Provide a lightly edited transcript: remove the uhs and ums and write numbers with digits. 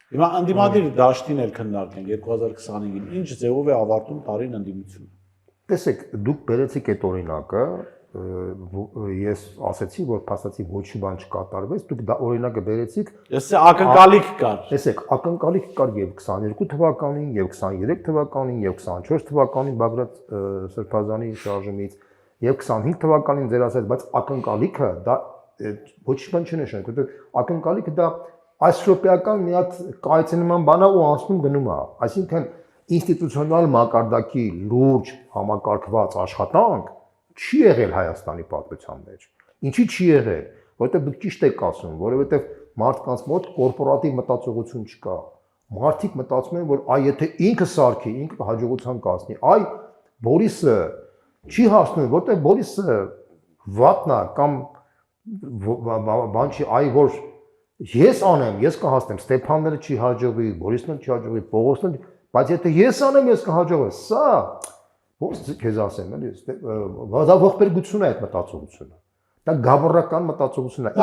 Հիմա անդիմադիր դաշտին էլ քննարկենք 2025-ին ինչ ձևով է ավարտում տարին ընդդիմությունը։ Տեսեք, դուք բերեցիք այդ օրինակը, ես ասացի, որ փաստացի ոչի բան չկատարվեց, դուք դա օրինակը բերեցիք։ Ես ակնկալիք կար։ Տեսեք, ակնկալիք կար եւ 22 թվականին, եւ 23 թվականին, եւ 24 թվականին Բագրատ Սրբազանի շարժումից, եւ 25 թվականին ձեր ասած, բայց ակնկալիքը դա ոչի բան չնշանակում, որովհետեւ ակնկալիքը դա այսրոպեական մի հատ կայացնման բան է ու անցնում գնում է, այսինքն ինստիտուցիոնալ մակարդակի լուրջ համակարգված աշխատանք չի եղել Հայաստանի պատմության մեջ։ Ինչի չի եղել, որովհետև դուք ճիշտ եք ասում, որովհետև մարդկանց մոտ կորպորատիվ մտածողություն չկա։ Մարդիկ մտածում են, որ այ եթե ինքը սարքի, ինքը հաջողության կասնի, այ Բորիսը չի հասնում, որովհետև Բորիսը վատնա կամ բան չի, այ որ ես անեմ, ես կհասնեմ, Ստեփանները չի հաջողվի, Բորիսն չի հաջողվի, Պողոսն, բայց եթե ես անեմ, ես կհաջողվի, սա ոնց քեզ ասեմ, էլի, դա ողբերգություն է այդ մտածողությունը։ Դա գավառական մտածողություն է։